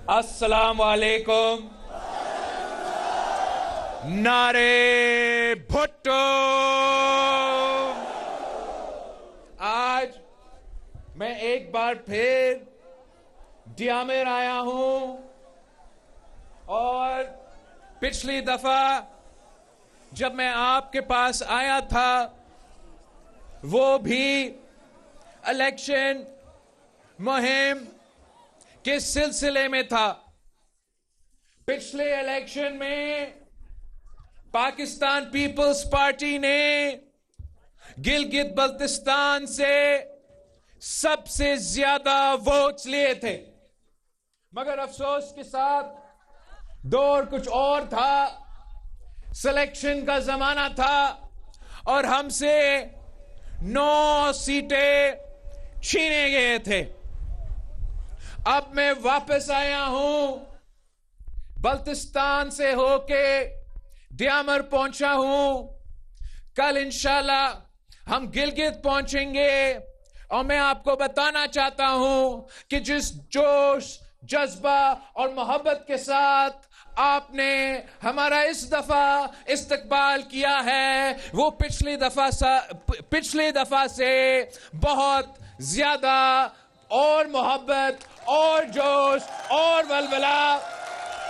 السلام علیکم. نعرے بھٹو. آج میں ایک بار پھر ڈیامر آیا ہوں اور پچھلی دفعہ جب میں آپ کے پاس آیا تھا وہ بھی الیکشن مہم کے سلسلے میں تھا. پچھلے الیکشن میں پاکستان پیپلز پارٹی نے گلگت بلتستان سے سب سے زیادہ ووٹس لیے تھے، مگر افسوس کے ساتھ دور کچھ اور تھا، سلیکشن کا زمانہ تھا اور ہم سے 9 سیٹیں چھینے گئے تھے. اب میں واپس آیا ہوں، بلتستان سے ہو کے ڈیامر پہنچا ہوں. کل انشاءاللہ ہم گلگت پہنچیں گے اور میں آپ کو بتانا چاہتا ہوں کہ جس جوش، جذبہ اور محبت کے ساتھ آپ نے ہمارا اس دفعہ استقبال کیا ہے وہ پچھلی دفعہ سے بہت زیادہ اور محبت اور جوش اور ولولہ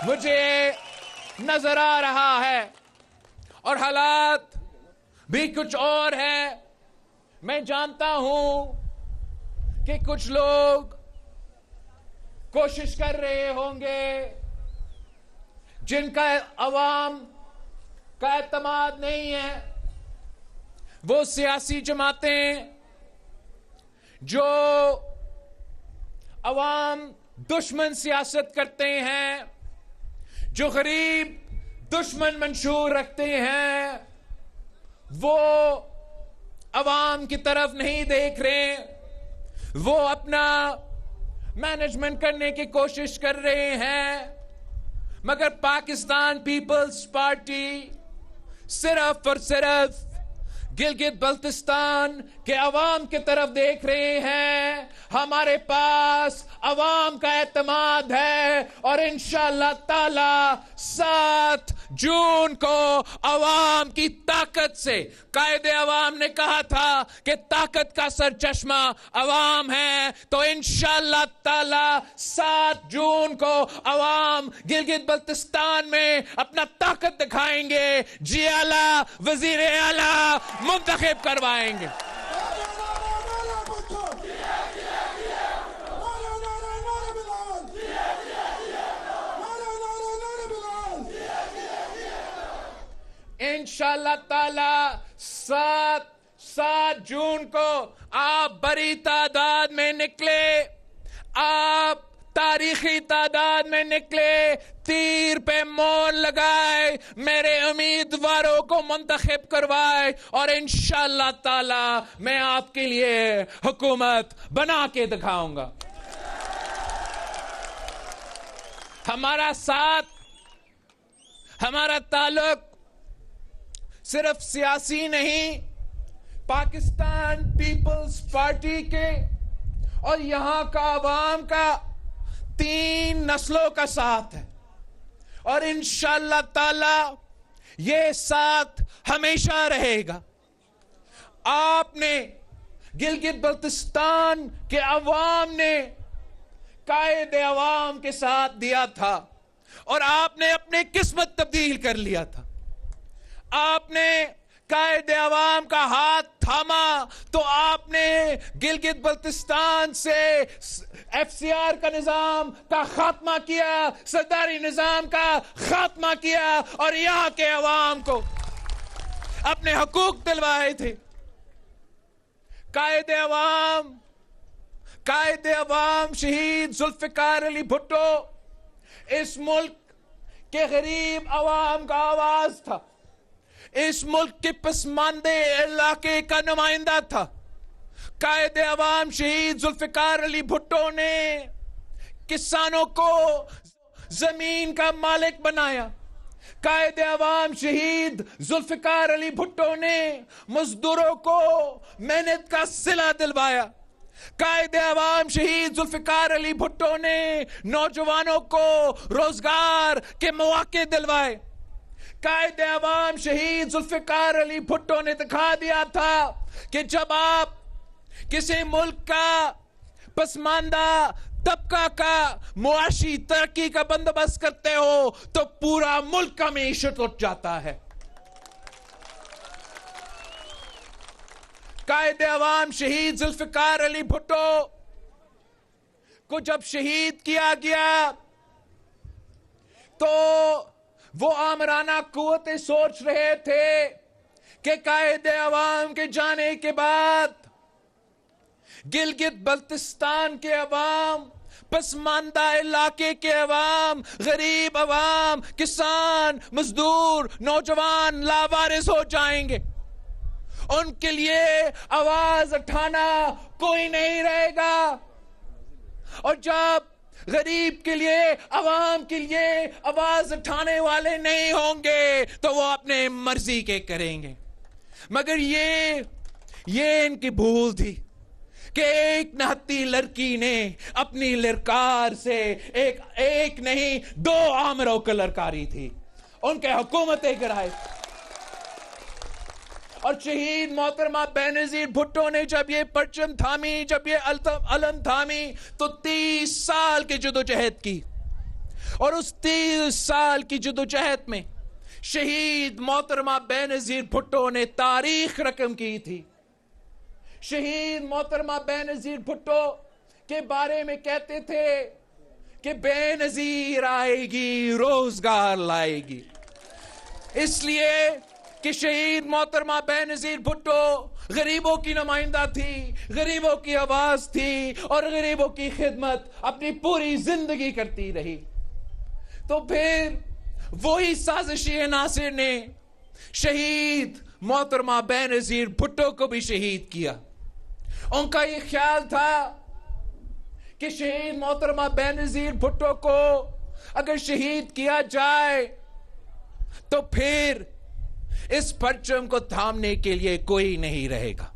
مجھے نظر آ رہا ہے، اور حالات بھی کچھ اور ہے. میں جانتا ہوں کہ کچھ لوگ کوشش کر رہے ہوں گے جن کا عوام کا اعتماد نہیں ہے، وہ سیاسی جماعتیں جو عوام دشمن سیاست کرتے ہیں، جو غریب دشمن منشور رکھتے ہیں، وہ عوام کی طرف نہیں دیکھ رہے. وہ اپنا مینجمنٹ کرنے کی کوشش کر رہے ہیں، مگر پاکستان پیپلز پارٹی صرف اور صرف گلگت بلتستان کے عوام کی طرف دیکھ رہے ہیں. ہمارے پاس عوام کا اعتماد ہے اور انشاءاللہ تعالی 7 جون کو عوام کی طاقت سے، قائد عوام نے کہا تھا کہ طاقت کا سرچشمہ عوام ہے، تو انشاءاللہ تعالی 7 جون کو عوام گلگت بلتستان میں اپنا طاقت دکھائیں گے، جی اعلیٰ وزیر اعلیٰ منتخب کروائیں گے. انشاءاللہ تعالی 7 جون کو آپ بڑی تعداد میں نکلے، آپ تاریخی تعداد میں نکلے، تیر پہ مور لگائے، میرے امیدواروں کو منتخب کروائے، اور انشاءاللہ تعالی میں آپ کے لیے حکومت بنا کے دکھاؤں گا. ہمارا ساتھ، ہمارا تعلق صرف سیاسی نہیں، پاکستان پیپلز پارٹی کے اور یہاں کا عوام کا 3 نسلوں کا ساتھ ہے، اور انشاءاللہ تعالی یہ ساتھ ہمیشہ رہے گا. آپ نے گلگت بلتستان کے عوام نے قائد عوام کے ساتھ دیا تھا اور آپ نے اپنی قسمت تبدیل کر لیا تھا. آپ نے قائد عوام کا ہاتھ تھاما تو آپ نے گلگت بلتستان سے FCR کا نظام کا خاتمہ کیا، سرداری نظام کا خاتمہ کیا، اور یہاں کے عوام کو اپنے حقوق دلوائے تھے. قائد عوام شہید ذوالفقار علی بھٹو اس ملک کے غریب عوام کا آواز تھا، اس ملک کے پسماندے علاقے کا نمائندہ تھا. قائد عوام شہید ذوالفقار علی بھٹو نے کسانوں کو زمین کا مالک بنایا. قائد عوام شہید ذوالفقار علی بھٹو نے مزدوروں کو محنت کا صلہ دلوایا. قائد عوام شہید ذوالفقار علی بھٹو نے نوجوانوں کو روزگار کے مواقع دلوائے. قائد عوام شہید ذوالفقار علی بھٹو نے دکھا دیا تھا کہ جب آپ کسی ملک کا پسماندہ طبقہ کا معاشی ترقی کا بندوبست کرتے ہو تو پورا ملک کا معیشت اٹھ جاتا ہے. قائد عوام شہید ذوالفقار علی بھٹو کو جب شہید کیا گیا تو وہ آمرانہ قوتیں سوچ رہے تھے کہ قائد عوام کے جانے کے بعد گلگت بلتستان کے عوام، پسماندہ علاقے کے عوام، غریب عوام، کسان، مزدور، نوجوان لاوارث ہو جائیں گے. ان کے لیے آواز اٹھانا کوئی نہیں رہے گا. اور جب غریب کے لیے، عوام کے لیے آواز اٹھانے والے نہیں ہوں گے تو وہ اپنے مرضی کے کریں گے. مگر یہ ان کی بھول تھی کہ ایک نہتی لڑکی نے اپنی للکار سے ایک نہیں 2 آمروں کو للکاری تھی. ان کے حکومتیں گرائے. اور شہید محترمہ بینظیر بھٹو نے جب یہ پرچم تھامی، جب یہ علم تھامی تو 30 سال کی جدوجہد کی. اور اس 30 سال کی جدوجہد میں شہید محترمہ بینظیر بھٹو نے تاریخ رقم کی تھی. شہید محترمہ بینظیر بھٹو کے بارے میں کہتے تھے کہ بے نظیر آئے گی روزگار لائے گی. اس لیے کہ شہید محترمہ بینظیر بھٹو غریبوں کی نمائندہ تھی، غریبوں کی آواز تھی اور غریبوں کی خدمت اپنی پوری زندگی کرتی رہی. تو پھر وہی سازشی عناصر نے شہید محترمہ بینظیر بھٹو کو بھی شہید کیا. ان کا یہ خیال تھا کہ شہید محترمہ بینظیر بھٹو کو اگر شہید کیا جائے تو پھر اس پرچم کو تھامنے کے لیے کوئی نہیں رہے گا.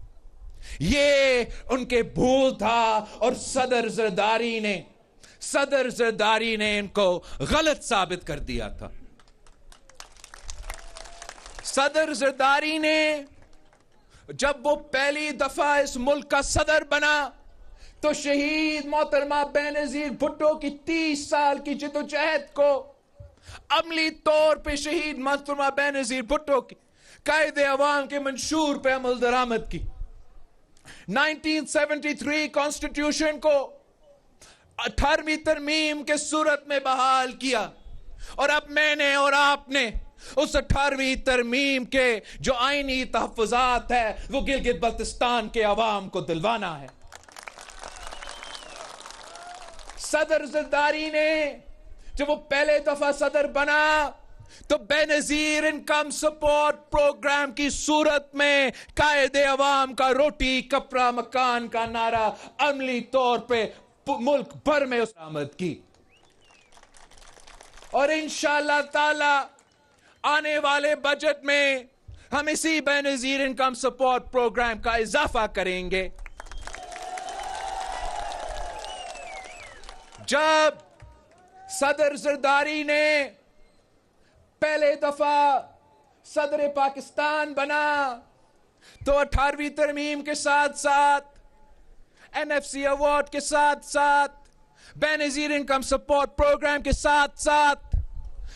یہ ان کے بھول تھا اور صدر زرداری نے ان کو غلط ثابت کر دیا تھا. صدر زرداری نے جب وہ پہلی دفعہ اس ملک کا صدر بنا تو شہید محترمہ بینظیر بھٹو کی 30 سال کی جدوجہد کو عملی طور پہ شہید محترمہ بینظیر بھٹو کی قائد عوام کے منشور پہ عمل درآمد کی. 1973 کانسٹیٹیوشن کو 18ویں ترمیم کے صورت میں بحال کیا. اور اب میں نے اور آپ نے اس 18ویں ترمیم کے جو آئینی تحفظات ہے وہ گلگت بلتستان کے عوام کو دلوانا ہے. صدر زرداری نے جب وہ پہلے دفعہ صدر بنا تو بے نظیر انکم سپورٹ پروگرام کی صورت میں قائد عوام کا روٹی کپڑا مکان کا نعرہ عملی طور پہ ملک بھر میں اس آمد کی. اور انشاءاللہ تعالی آنے والے بجٹ میں ہم اسی بے نظیر انکم سپورٹ پروگرام کا اضافہ کریں گے. جب صدر زرداری نے پہلے دفعہ صدر پاکستان بنا تو 18ویں ترمیم کے ساتھ ساتھ NFC ایوارڈ کے ساتھ ساتھ بے نظیر انکم سپورٹ پروگرام کے ساتھ ساتھ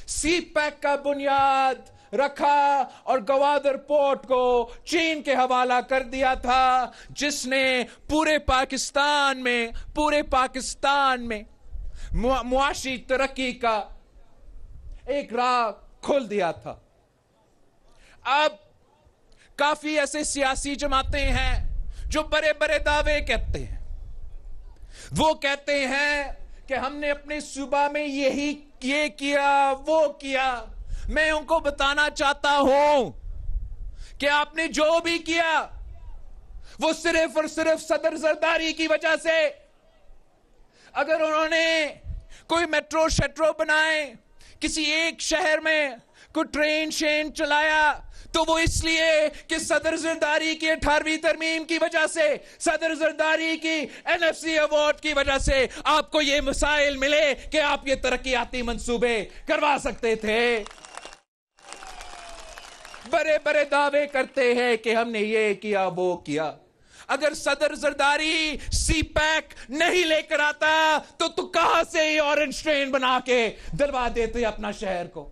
سی پیک کا بنیاد رکھا اور گوادر پورٹ کو چین کے حوالہ کر دیا تھا جس نے پورے پاکستان میں معاشی ترقی کا ایک راہ کھول دیا تھا. اب کافی ایسے سیاسی جماعتیں ہیں جو بڑے بڑے دعوے کہتے ہیں. وہ کہتے ہیں کہ ہم نے اپنے صوبہ میں یہ کیا وہ کیا. میں ان کو بتانا چاہتا ہوں کہ آپ نے جو بھی کیا وہ صرف اور صرف صدر زرداری کی وجہ سے. اگر انہوں نے کوئی میٹرو شیٹرو بنائے کسی ایک شہر میں کو ٹرین شین چلایا تو وہ اس لیے کہ صدر زرداری کی 18ویں ترمیم کی وجہ سے، صدر زرداری کی NFC ایوارڈ کی وجہ سے آپ کو یہ مسائل ملے کہ آپ یہ ترقیاتی منصوبے کروا سکتے تھے. بڑے بڑے دعوے کرتے ہیں کہ ہم نے یہ کیا وہ کیا. اگر صدر زرداری سی پیک نہیں لے کر آتا تو کہاں سے یہ اورنج ٹرین بنا کے دلوا دیتے اپنا شہر کو.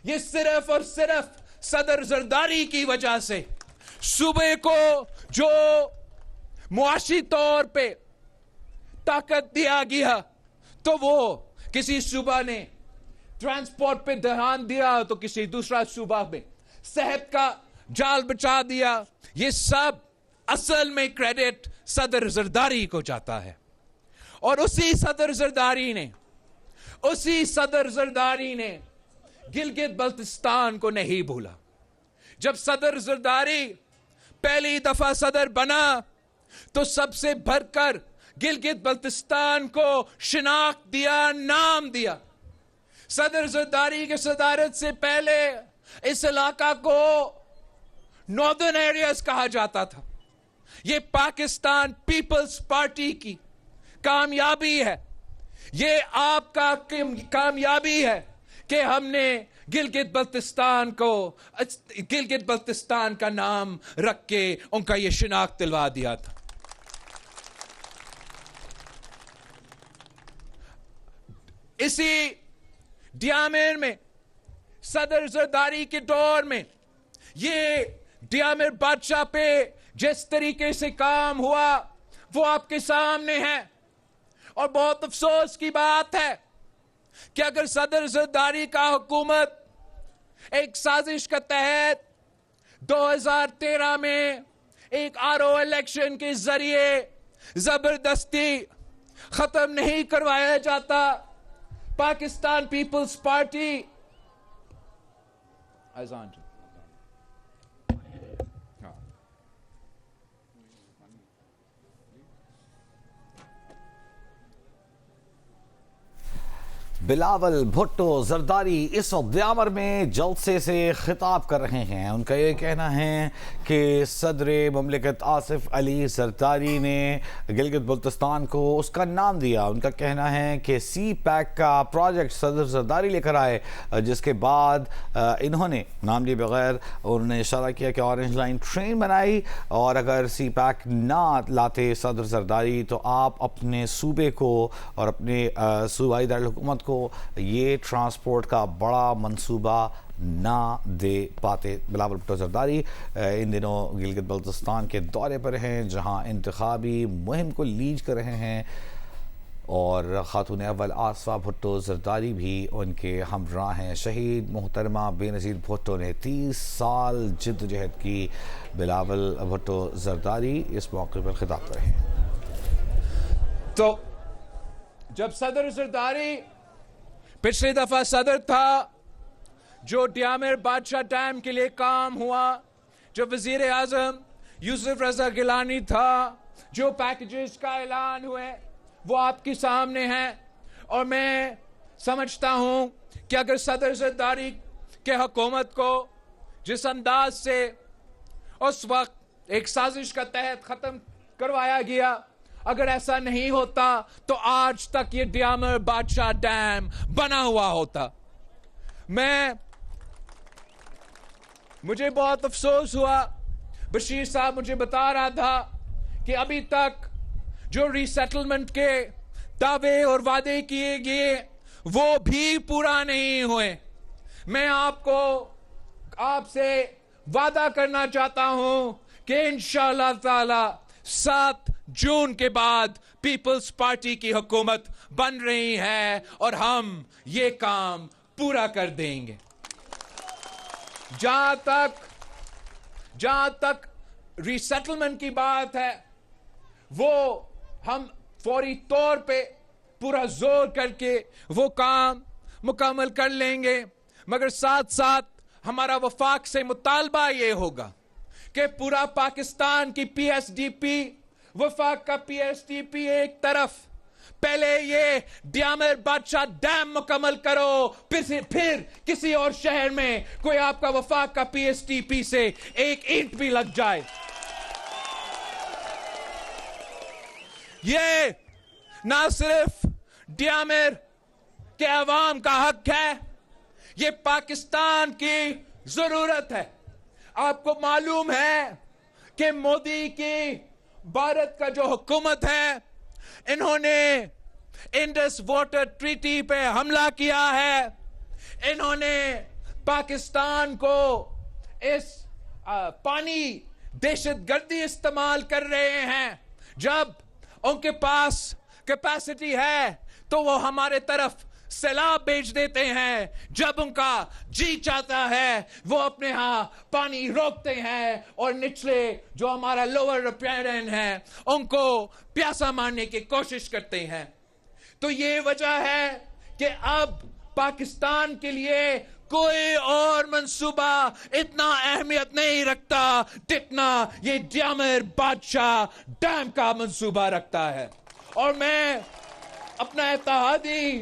یہ صرف اور صرف صدر زرداری کی وجہ سے صوبے کو جو معاشی طور پہ طاقت دیا گیا، تو وہ کسی صوبہ نے ٹرانسپورٹ پہ دھیان دیا تو کسی دوسرا صوبہ میں صحت کا جال بچا دیا. یہ سب اصل میں کریڈٹ صدر زرداری کو جاتا ہے. اور اسی صدر زرداری نے گلگت بلتستان کو نہیں بھولا. جب صدر زرداری پہلی دفعہ صدر بنا تو سب سے بڑھ کر گلگت بلتستان کو شناخت دیا، نام دیا. صدر زرداری کے صدارت سے پہلے اس علاقہ کو ناردرن ایریاز کہا جاتا تھا. یہ پاکستان پیپلز پارٹی کی کامیابی ہے، یہ آپ کا کامیابی ہے کہ ہم نے گلگت بلتستان کا نام رکھ کے ان کا یہ شناخت دلوا دیا تھا. اسی ڈیامیر میں صدر زرداری کے دور میں یہ ڈیامیر بادشاہ پہ جس طریقے سے کام ہوا وہ آپ کے سامنے ہے. اور بہت افسوس کی بات ہے کہ اگر صدر زرداری کا حکومت ایک سازش کے تحت 2013 میں ایک RO الیکشن کے ذریعے زبردستی ختم نہیں کروایا جاتا، پاکستان پیپلز پارٹی بلاول بھٹو زرداری اس وقت دیامر میں جلسے سے خطاب کر رہے ہیں. ان کا یہ کہنا ہے کہ صدر مملکت آصف علی زرداری نے گلگت بلتستان کو اس کا نام دیا. ان کا کہنا ہے کہ سی پیک کا پروجیکٹ صدر زرداری لے کر آئے، جس کے بعد انہوں نے نام لیے بغیر انہوں نے اشارہ کیا کہ اورنج لائن ٹرین بنائی، اور اگر سی پیک نہ لاتے صدر زرداری تو آپ اپنے صوبے کو اور اپنے صوبائی دارالحکومت کو یہ ٹرانسپورٹ کا بڑا منصوبہ نہ دے پاتے. بلاول بھٹو زرداری ان دنوں گلگت بلتستان کے دورے پر ہیں، جہاں انتخابی مہم کو لیڈ کر رہے ہیں، اور خاتون اول آصفہ بھٹو زرداری بھی ان کے ہمراہ ہیں. شہید محترمہ بے نظیر بھٹو نے 30 سال جد جہد کی. بلاول بھٹو زرداری اس موقع پر خطاب کر رہے ہیں. تو جب صدر زرداری پچھلی دفعہ صدر تھا، جو ڈیامیر بادشاہ ڈیم کے لیے کام ہوا، جو وزیر اعظم یوسف رضا گیلانی تھا، جو پیکیجز کا اعلان ہوئے وہ آپ کے سامنے ہیں. اور میں سمجھتا ہوں کہ اگر صدر زرداری کے حکومت کو جس انداز سے اس وقت ایک سازش کا تحت ختم کروایا گیا، اگر ایسا نہیں ہوتا تو آج تک یہ ڈیامیر بادشاہ ڈیم بنا ہوا ہوتا. مجھے بہت افسوس ہوا، بشیر صاحب مجھے بتا رہا تھا کہ ابھی تک جو ری سیٹلمنٹ کے دعوے اور وعدے کیے گئے وہ بھی پورا نہیں ہوئے. میں آپ سے وعدہ کرنا چاہتا ہوں کہ انشاءاللہ تعالی 7 جون کے بعد پیپلز پارٹی کی حکومت بن رہی ہے اور ہم یہ کام پورا کر دیں گے. جہاں تک ری سیٹلمنٹ کی بات ہے وہ ہم فوری طور پہ پورا زور کر کے وہ کام مکمل کر لیں گے، مگر ساتھ ساتھ ہمارا وفاق سے مطالبہ یہ ہوگا کہ پورا پاکستان کی PSDP، وفاق کا PSDP ایک طرف، پہلے یہ ڈیامر بادشاہ ڈیم مکمل کرو، پھر کسی اور شہر میں کوئی آپ کا وفاق کا پی ایس ٹی پی سے ایک اینٹ بھی لگ جائے۔ یہ نہ صرف ڈیامر کے عوام کا حق ہے، یہ پاکستان کی ضرورت ہے۔ آپ کو معلوم ہے کہ مودی کی بھارت کا جو حکومت ہے، انہوں نے انڈس واٹر ٹریٹی پہ حملہ کیا ہے، انہوں نے پاکستان کو اس پانی دہشت گردی استعمال کر رہے ہیں۔ جب ان کے پاس کیپیسٹی ہے تو وہ ہمارے طرف سیلاب بھیج دیتے ہیں، جب ان کا جی چاہتا ہے وہ اپنے ہاں پانی روکتے ہیں اور نچلے جو ہمارا لوور ریپیرن ہے ان کو پیاسا مارنے کی کوشش کرتے ہیں۔ تو یہ وجہ ہے کہ اب پاکستان کے لیے کوئی اور منصوبہ اتنا اہمیت نہیں رکھتا جتنا یہ ڈیامر بادشاہ ڈیم کا منصوبہ رکھتا ہے۔ اور میں اپنا اتحادی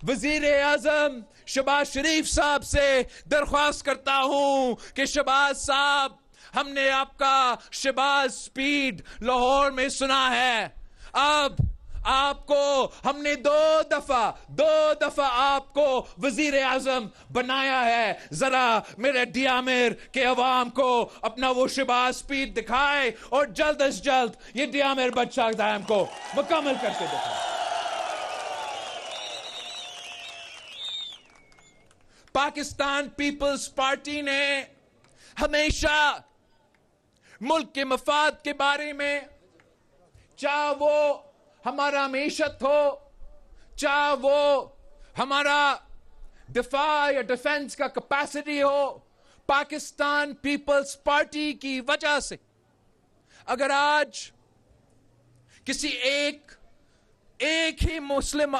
وزیر اعظم شہباز شریف صاحب سے درخواست کرتا ہوں کہ شہباز صاحب، ہم نے آپ کا شہباز سپیڈ لاہور میں سنا ہے، اب آپ کو ہم نے دو دفعہ آپ کو وزیر اعظم بنایا ہے، ذرا میرے ڈیامر کے عوام کو اپنا وہ شہباز سپیڈ دکھائے اور جلد از جلد یہ ڈیامر بادشاہ ڈیم کو مکمل کر کے دکھائے۔ پاکستان پیپلز پارٹی نے ہمیشہ ملک کے مفاد کے بارے میں، چاہے وہ ہمارا معیشت ہو، چاہے وہ ہمارا دفاع یا ڈیفنس کا کیپیسٹی ہو، پاکستان پیپلز پارٹی کی وجہ سے اگر آج کسی ایک ہی مسلم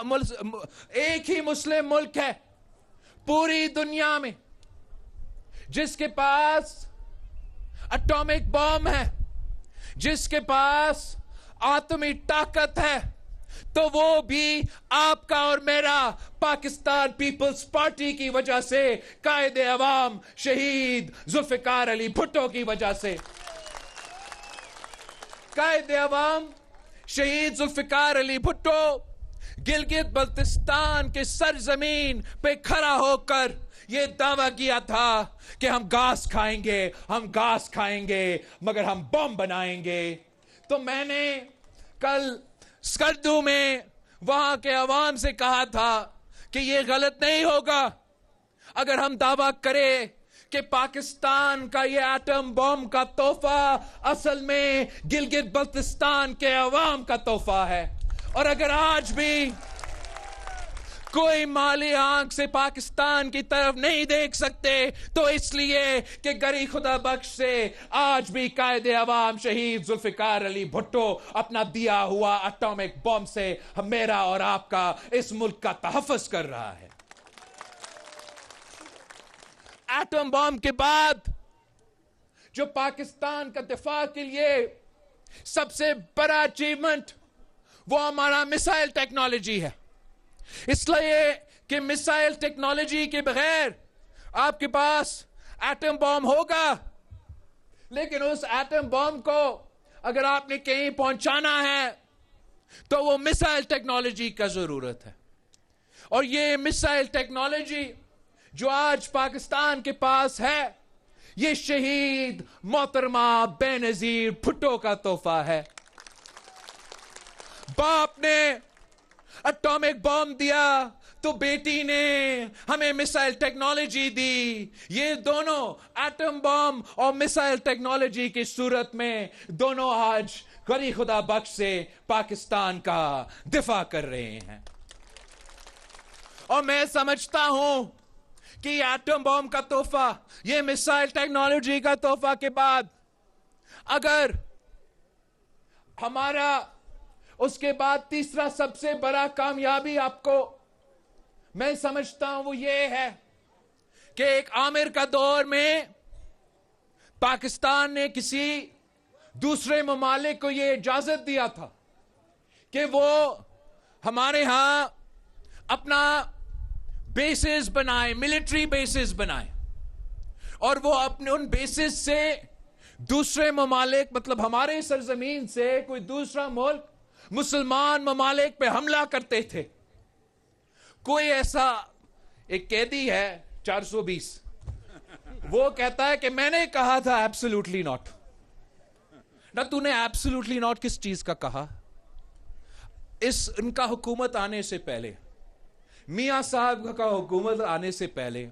ملک ہے پوری دنیا میں جس کے پاس اٹامک بم ہے، جس کے پاس آتمی طاقت ہے، تو وہ بھی آپ کا اور میرا پاکستان پیپلز پارٹی کی وجہ سے، قائد عوام شہید ذوالفقار علی بھٹو کی وجہ سے۔ قائد عوام شہید ذوالفقار علی بھٹو گلگت بلتستان کے سرزمین پہ کھڑا ہو کر یہ دعویٰ کیا تھا کہ ہم گھاس کھائیں گے مگر ہم بم بنائیں گے۔ تو میں نے کل سکردو میں وہاں کے عوام سے کہا تھا کہ یہ غلط نہیں ہوگا اگر ہم دعویٰ کریں کہ پاکستان کا یہ ایٹم بم کا تحفہ اصل میں گلگت بلتستان کے عوام کا تحفہ ہے۔ اور اگر آج بھی کوئی مالی آنکھ سے پاکستان کی طرف نہیں دیکھ سکتے تو اس لیے کہ گری خدا بخش سے آج بھی قائد عوام شہید ذوالفقار علی بھٹو اپنا دیا ہوا اٹامک بم سے میرا اور آپ کا اس ملک کا تحفظ کر رہا ہے۔ ایٹم بم کے بعد جو پاکستان کا دفاع کے لیے سب سے بڑا اچیومنٹ وہ ہمارا میسائل ٹیکنالوجی ہے، اس لیے کہ میسائل ٹیکنالوجی کے بغیر آپ کے پاس ایٹم بم ہوگا، لیکن اس ایٹم بم کو اگر آپ نے کہیں پہنچانا ہے تو وہ میسائل ٹیکنالوجی کا ضرورت ہے۔ اور یہ میسائل ٹیکنالوجی جو آج پاکستان کے پاس ہے یہ شہید محترمہ بے نظیر بھٹو کا تحفہ ہے۔ باپ نے اٹامک بم دیا تو بیٹی نے ہمیں میسائل ٹیکنالوجی دی۔ یہ دونوں ایٹم بم اور میسائل ٹیکنالوجی کی صورت میں دونوں آج غری خدا بخش سے پاکستان کا دفاع کر رہے ہیں۔ اور میں سمجھتا ہوں کہ یہ ایٹم بم کا تحفہ، یہ میسائل ٹیکنالوجی کا تحفہ کے بعد اگر ہمارا اس کے بعد تیسرا سب سے بڑا کامیابی آپ کو میں سمجھتا ہوں وہ یہ ہے کہ ایک عامر کا دور میں پاکستان نے کسی دوسرے ممالک کو یہ اجازت دیا تھا کہ وہ ہمارے ہاں اپنا بیسز بنائے, ملٹری بیسز بنائے, اور وہ اپنے ان بیسز سے دوسرے ممالک, مطلب ہمارے سرزمین سے کوئی دوسرا ملک مسلمان ممالک پہ حملہ کرتے تھے. کوئی ایسا ایک قیدی ہے 420, وہ کہتا ہے کہ میں نے کہا تھا ایبسولوٹلی ناٹ. نہ تو نے ایبسولوٹلی ناٹ کس چیز کا کہا؟ ان کا حکومت آنے سے پہلے, میاں صاحب کا حکومت آنے سے پہلے,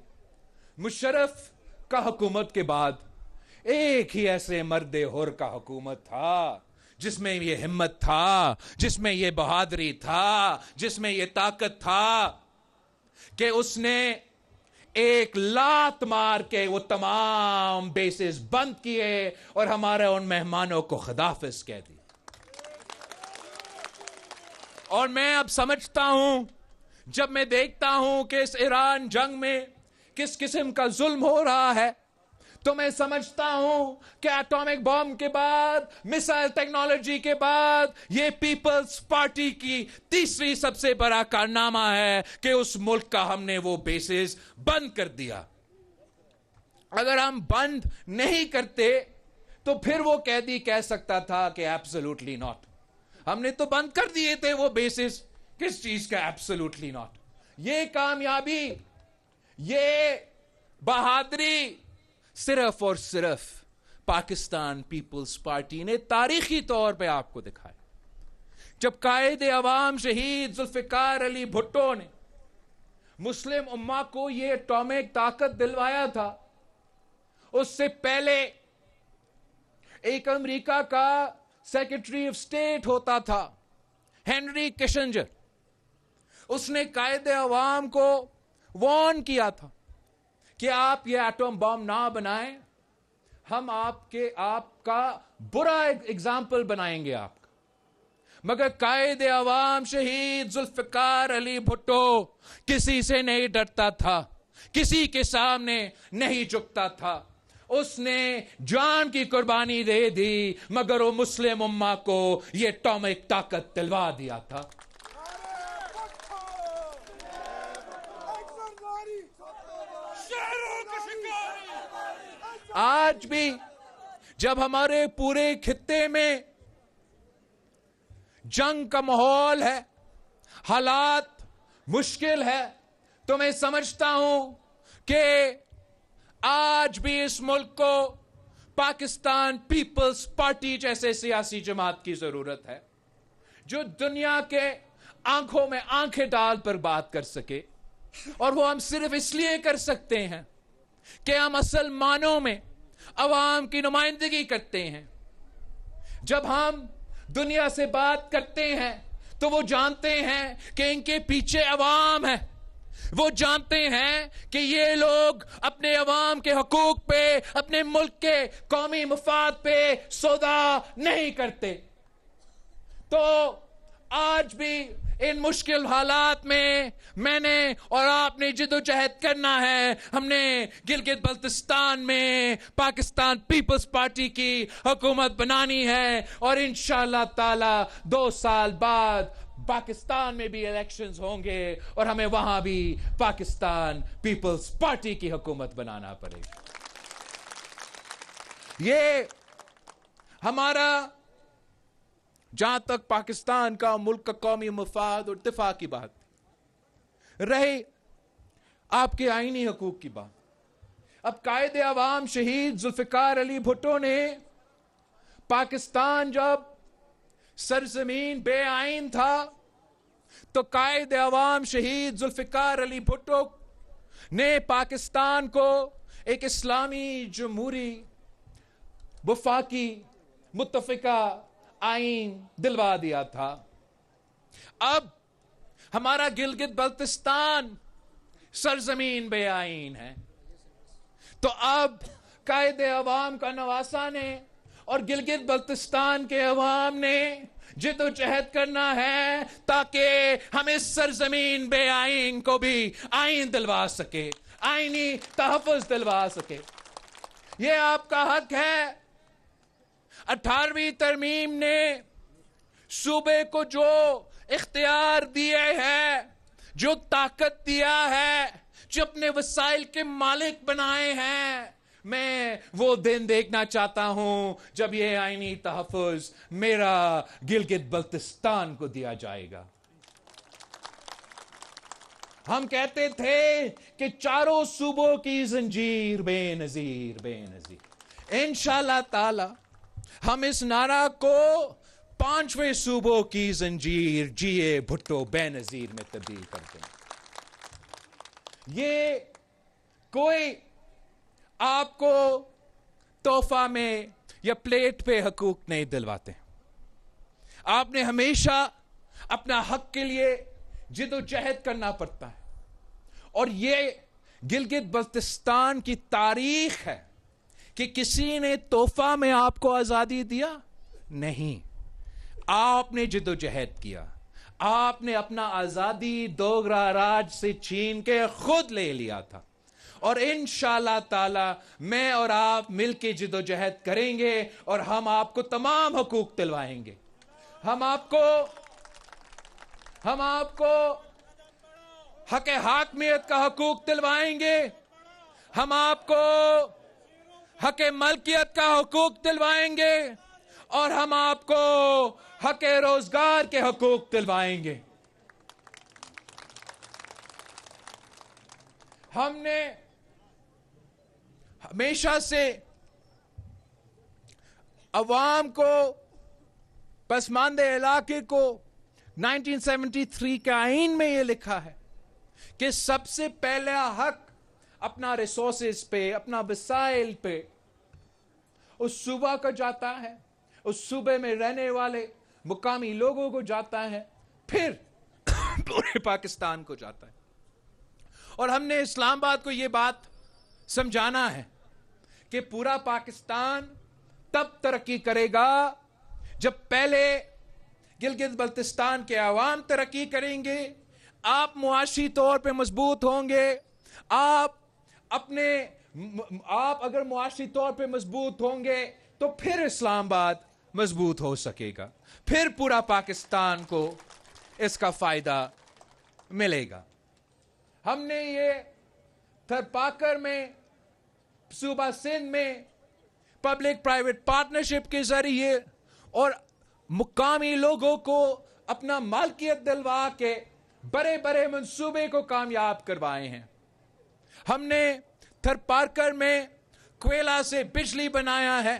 مشرف کا حکومت کے بعد ایک ہی ایسے مرد حر کا حکومت تھا جس میں یہ ہمت تھا, جس میں یہ بہادری تھا, جس میں یہ طاقت تھا کہ اس نے ایک لات مار کے وہ تمام بیسز بند کیے اور ہمارے ان مہمانوں کو خداحافظ کہہ دی. اور میں اب سمجھتا ہوں, جب میں دیکھتا ہوں کہ اس ایران جنگ میں کس قسم کا ظلم ہو رہا ہے, تو میں سمجھتا ہوں کہ ایٹامک بم کے بعد, میسائل ٹیکنالوجی کے بعد, یہ پیپلز پارٹی کی تیسری سب سے بڑا کارنامہ ہے کہ اس ملک کا ہم نے وہ بیسز بند کر دیا. اگر ہم بند نہیں کرتے تو پھر وہ قیدی کہہ سکتا تھا کہ ایبسولوٹلی ناٹ. ہم نے تو بند کر دیے تھے وہ بیسز, کس چیز کا ایبسولوٹلی ناٹ. یہ کامیابی, یہ بہادری صرف اور صرف پاکستان پیپلز پارٹی نے تاریخی طور پہ آپ کو دکھایا. جب قائد عوام شہید ذوالفقار علی بھٹو نے مسلم امہ کو یہ اٹامک طاقت دلوایا تھا, اس سے پہلے ایک امریکہ کا سیکرٹری آف اسٹیٹ ہوتا تھا ہنری کشنجر, اس نے قائد عوام کو وارن کیا تھا کہ آپ یہ ایٹم بم نہ بنائیں, ہم آپ کا برا ایگزامپل بنائیں گے آپ کا. مگر قائد عوام شہید ذوالفقار علی بھٹو کسی سے نہیں ڈرتا تھا, کسی کے سامنے نہیں جھکتا تھا. اس نے جان کی قربانی دے دی, مگر وہ مسلم امہ کو یہ اٹامک طاقت دلوا دیا تھا. آج بھی جب ہمارے پورے خطے میں جنگ کا ماحول ہے, حالات مشکل ہے, تو میں سمجھتا ہوں کہ آج بھی اس ملک کو پاکستان پیپلز پارٹی جیسے سیاسی جماعت کی ضرورت ہے, جو دنیا کے آنکھوں میں آنکھیں ڈال پر بات کر سکے. اور وہ ہم صرف اس لیے کر سکتے ہیں کہ ہم اصل معنوں میں عوام کی نمائندگی کرتے ہیں. جب ہم دنیا سے بات کرتے ہیں تو وہ جانتے ہیں کہ ان کے پیچھے عوام ہے, وہ جانتے ہیں کہ یہ لوگ اپنے عوام کے حقوق پہ, اپنے ملک کے قومی مفاد پہ سودا نہیں کرتے. تو آج بھی ان مشکل حالات میں نے اور آپ نے جدوجہد کرنا ہے. ہم نے گلگت بلتستان میں پاکستان پیپلز پارٹی کی حکومت بنانی ہے, اور انشاءاللہ تعالی 2 سال بعد پاکستان میں بھی الیکشنز ہوں گے اور ہمیں وہاں بھی پاکستان پیپلز پارٹی کی حکومت بنانا پڑے گا. یہ ہمارا, جہاں تک پاکستان کا ملک کا قومی مفاد اور دفاع کی بات رہی, آپ کے آئینی حقوق کی بات. اب قائد عوام شہید ذوالفقار علی بھٹو نے پاکستان جب سرزمین بے آئین تھا تو قائد عوام شہید ذوالفقار علی بھٹو نے پاکستان کو ایک اسلامی جمہوری وفاقی متفقہ آئین دلوا دیا تھا. اب ہمارا گلگت بلتستان سرزمین بے آئین ہے, تو اب قائد عوام کا نواسہ نے اور گلگت بلتستان کے عوام نے جدوجہد کرنا ہے تاکہ ہم اس سرزمین بے آئین کو بھی آئین دلوا سکے, آئینی تحفظ دلوا سکے. یہ آپ کا حق ہے. 18ویں ترمیم نے صوبے کو جو اختیار دیے ہیں, جو طاقت دیا ہے, جو اپنے وسائل کے مالک بنائے ہیں, میں وہ دن دیکھنا چاہتا ہوں جب یہ آئینی تحفظ میرا گلگت بلتستان کو دیا جائے گا. ہم کہتے تھے کہ چاروں صوبوں کی زنجیر بے نظیر بے نظیر. انشاءاللہ تعالی ہم اس نعرہ کو 5ویں صوبوں کی زنجیر جیے بھٹو بے نظیر میں تبدیل کر دیں. یہ کوئی آپ کو تحفہ میں یا پلیٹ پہ حقوق نہیں دلواتے. آپ نے ہمیشہ اپنا حق کے لیے جد و جہد کرنا پڑتا ہے, اور یہ گلگت بلتستان کی تاریخ ہے کہ کسی نے تحفہ میں آپ کو آزادی دیا نہیں. آپ نے جد و جہد کیا, آپ نے اپنا آزادی دوگرا راج سے چھین کے خود لے لیا تھا, اور انشاءاللہ تعالی میں اور آپ مل کے جد و جہد کریں گے اور ہم آپ کو تمام حقوق دلوائیں گے. ہم آپ کو حق حاکمیت کا حقوق دلوائیں گے, ہم آپ کو حق ملکیت کا حقوق دلوائیں گے, اور ہم آپ کو حق روزگار کے حقوق دلوائیں گے. ہم نے ہمیشہ سے عوام کو, پسماندہ علاقے کو 1973 کے آئین میں یہ لکھا ہے کہ سب سے پہلا حق اپنا ریسورسز پہ, اپنا وسائل پہ اس صوبہ کو جاتا ہے, اس صوبے میں رہنے والے مقامی لوگوں کو جاتا ہے, پھر پورے پاکستان کو جاتا ہے. اور ہم نے اسلام آباد کو یہ بات سمجھانا ہے کہ پورا پاکستان تب ترقی کرے گا جب پہلے گلگت بلتستان کے عوام ترقی کریں گے, آپ معاشی طور پہ مضبوط ہوں گے, آپ اگر معاشی طور پہ مضبوط ہوں گے تو پھر اسلام آباد مضبوط ہو سکے گا, پھر پورا پاکستان کو اس کا فائدہ ملے گا. ہم نے یہ تھرپاکر میں, صوبہ سندھ میں پبلک پرائیویٹ پارٹنرشپ کے ذریعے اور مقامی لوگوں کو اپنا مالکیت دلوا کے بڑے بڑے منصوبے کو کامیاب کروائے ہیں. ہم نے تھرپاکر میں کوئلہ سے بجلی بنایا ہے,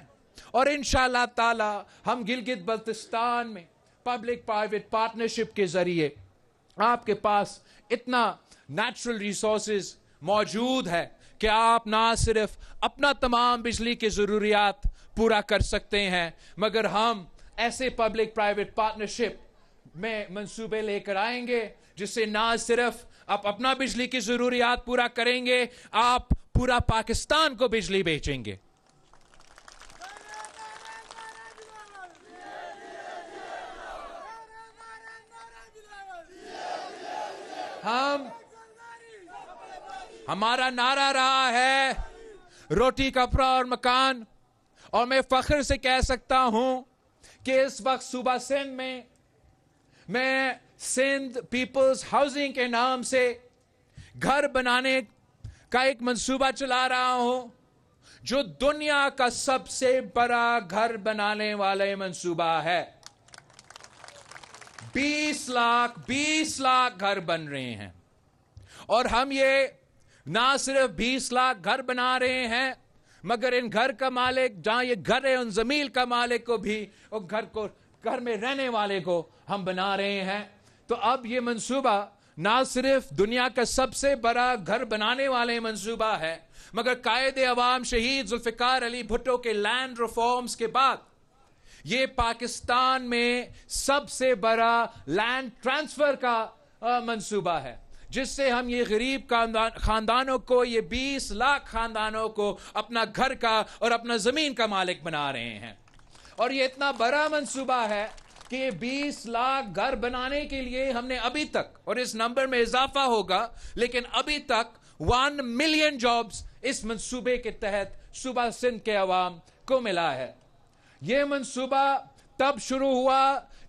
اور انشاءاللہ تعالی ہم گلگت بلتستان میں پبلک پرائیویٹ پارٹنرشپ کے ذریعے آپ کے پاس اتنا نیچرل ریسورسز موجود ہے کہ آپ نہ صرف اپنا تمام بجلی کے ضروریات پورا کر سکتے ہیں, مگر ہم ایسے پبلک پرائیویٹ پارٹنرشپ میں منصوبے لے کر آئیں گے جس سے نہ صرف آپ اپنا بجلی کی ضروریات پورا کریں گے, آپ پورا پاکستان کو بجلی بیچیں گے. ہمارا نعرہ رہا ہے روٹی کپڑا اور مکان, اور میں فخر سے کہہ سکتا ہوں کہ اس وقت صوبہ سندھ میں سندھ پیپلز ہاؤسنگ کے نام سے گھر بنانے کا ایک منصوبہ چلا رہا ہوں, جو دنیا کا سب سے بڑا گھر بنانے والے منصوبہ ہے. 20 لاکھ گھر بن رہے ہیں, اور ہم یہ نہ صرف 20 لاکھ گھر بنا رہے ہیں, مگر ان گھر کا مالک, جہاں یہ گھر ہے ان زمین کا مالک کو بھی, اور گھر میں رہنے والے کو ہم بنا رہے ہیں. تو اب یہ منصوبہ نہ صرف دنیا کا سب سے بڑا گھر بنانے والے منصوبہ ہے, مگر قائد عوام شہید ذوالفقار علی بھٹو کے لینڈ ریفارمز کے بعد یہ پاکستان میں سب سے بڑا لینڈ ٹرانسفر کا منصوبہ ہے, جس سے ہم یہ غریب خاندانوں کو, یہ 20 لاکھ خاندانوں کو اپنا گھر کا اور اپنا زمین کا مالک بنا رہے ہیں. اور یہ اتنا بڑا منصوبہ ہے کہ یہ 20 لاکھ گھر بنانے کے لیے ہم نے ابھی تک, اور اس نمبر میں اضافہ ہوگا, لیکن ابھی تک 1 ملین جابز اس منصوبے کے تحت صوبہ سندھ کے عوام کو ملا ہے. یہ منصوبہ تب شروع ہوا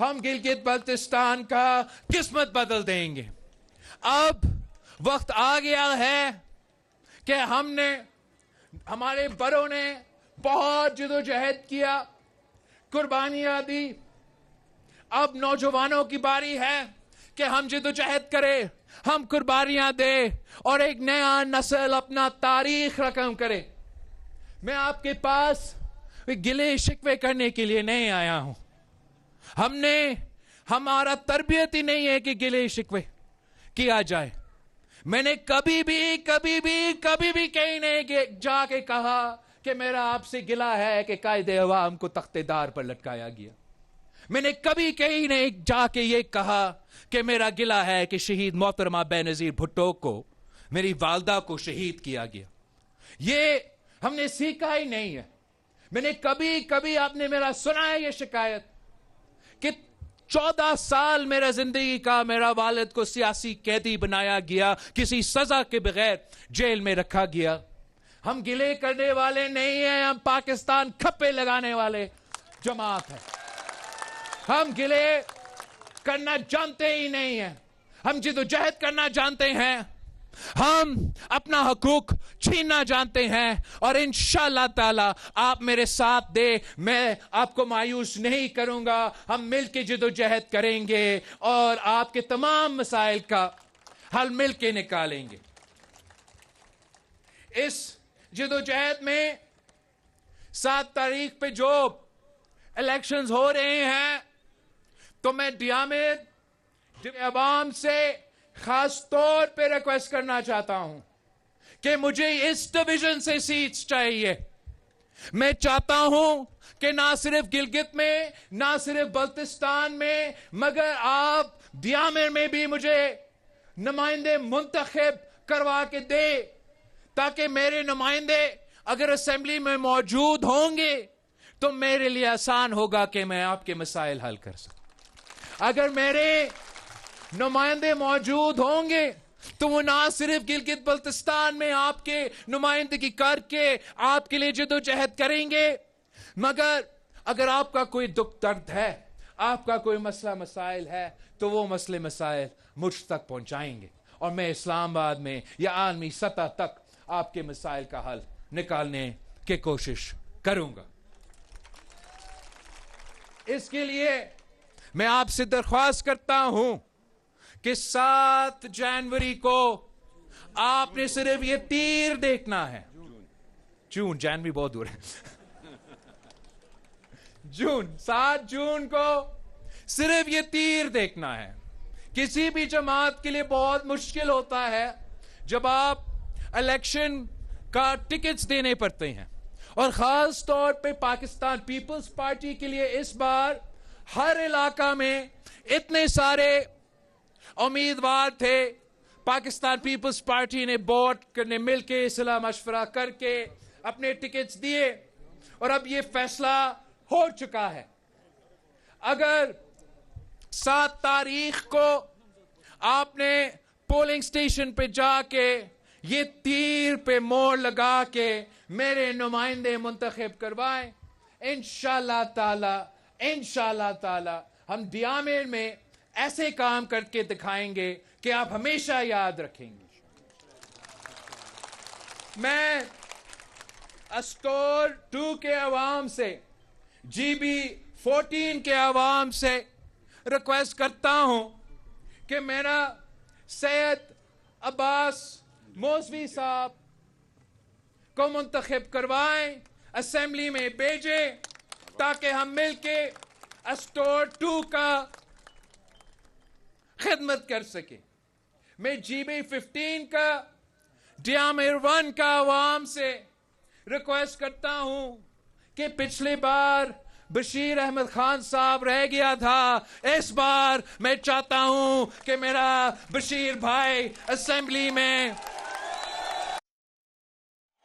ہم گلگت بلتستان کا قسمت بدل دیں گے. اب وقت آ گیا ہے کہ ہمارے بڑوں نے بہت جدوجہد کیا, قربانیاں دی. اب نوجوانوں کی باری ہے کہ ہم جدوجہد کریں, ہم قربانیاں دیں اور ایک نیا نسل اپنا تاریخ رقم کرے. میں آپ کے پاس گلے شکوے کرنے کے لیے نہیں آیا ہوں. ہمارا تربیت ہی نہیں ہے کہ گلے شکوے کیا جائے. میں نے کبھی بھی کہیں نہیں جا کے کہا کہ میرا آپ سے گلہ ہے کہ قائد عوام کو تخت دار پر لٹکایا گیا. میں نے کبھی کہیں نہیں جا کے یہ کہا کہ میرا گلہ ہے کہ شہید محترمہ بے نظیر بھٹو کو, میری والدہ کو شہید کیا گیا. یہ ہم نے سیکھا ہی نہیں ہے. میں نے کبھی آپ نے میرا سنا ہے یہ شکایت کہ 14 سال میرا زندگی کا میرا والد کو سیاسی قیدی بنایا گیا, کسی سزا کے بغیر جیل میں رکھا گیا. ہم گلے کرنے والے نہیں ہیں, ہم پاکستان کھپے لگانے والے جماعت ہیں. ہم گلے کرنا جانتے ہی نہیں ہیں, ہم جدوجہد کرنا جانتے ہیں, ہم اپنا حقوق چھیننا جانتے ہیں. اور انشاءاللہ تعالی آپ میرے ساتھ دے, میں آپ کو مایوس نہیں کروں گا. ہم مل کے جدوجہد کریں گے اور آپ کے تمام مسائل کا حل مل کے نکالیں گے. اس جدوجہد میں 7 تاریخ پہ جو الیکشنز ہو رہے ہیں تو میں ڈیامر عوام سے خاص طور پہ ریکویسٹ کرنا چاہتا ہوں کہ مجھے اس ڈویژن سے سیٹس چاہیے. میں چاہتا ہوں کہ نہ صرف گلگت میں, نہ صرف بلتستان میں, مگر آپ ڈیامر میں بھی مجھے نمائندے منتخب کروا کے دے, تاکہ میرے نمائندے اگر اسمبلی میں موجود ہوں گے تو میرے لیے آسان ہوگا کہ میں آپ کے مسائل حل کر سکوں. اگر میرے نمائندے موجود ہوں گے تو وہ نہ صرف گلگت بلتستان میں آپ کے نمائندگی کر کے آپ کے لیے جدوجہد کریں گے, مگر اگر آپ کا کوئی دکھ درد ہے, آپ کا کوئی مسئلہ مسائل ہے, تو وہ مسئلے مسائل مجھ تک پہنچائیں گے اور میں اسلام آباد میں یا عالمی سطح تک آپ کے مسائل کا حل نکالنے کی کوشش کروں گا. اس کے لیے میں آپ سے درخواست کرتا ہوں کہ 7 جنوری کو آپ نے صرف یہ تیر دیکھنا ہے. جنوری بہت دور ہے. 7 جون کو صرف یہ تیر دیکھنا ہے. کسی بھی جماعت کے لیے بہت مشکل ہوتا ہے جب آپ الیکشن کا ٹکٹس دینے پڑتے ہیں, اور خاص طور پہ پاکستان پیپلز پارٹی کے لیے اس بار ہر علاقہ میں اتنے سارے امیدوار تھے. پاکستان پیپلز پارٹی نے بورڈ کرنے مل کے صلاح مشورہ کر کے اپنے ٹکٹس دیے, اور اب یہ فیصلہ ہو چکا ہے. اگر 7 تاریخ کو آپ نے پولنگ سٹیشن پہ جا کے یہ تیر پہ مور لگا کے میرے نمائندے منتخب کروائیں, انشاءاللہ تعالی ہم ڈیامر میں ایسے کام کر کے دکھائیں گے کہ آپ ہمیشہ یاد رکھیں گے. میں اسکور 2 کے عوام سے, GB 14 کے عوام سے ریکویسٹ کرتا ہوں کہ میرا سید عباس موسوی صاحب کو منتخب کروائیں, اسمبلی میں بھیجیں تاکہ ہم مل کے اسٹور 2 کا خدمت کر سکیں. میں GB 15 کا ڈیامر 1 کا عوام سے ریکویسٹ کرتا ہوں کہ پچھلی بار بشیر احمد خان صاحب رہ گیا تھا, اس بار میں چاہتا ہوں کہ میرا بشیر بھائی اسمبلی میں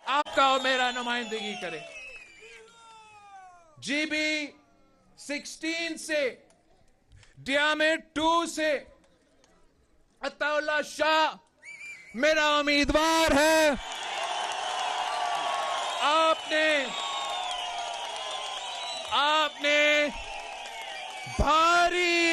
آپ کا اور میرا نمائندگی کرے. GB 16 سے ڈیامر 2 سے عطا اللہ شاہ میرا امیدوار ہے. آپ نے بھاری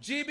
GB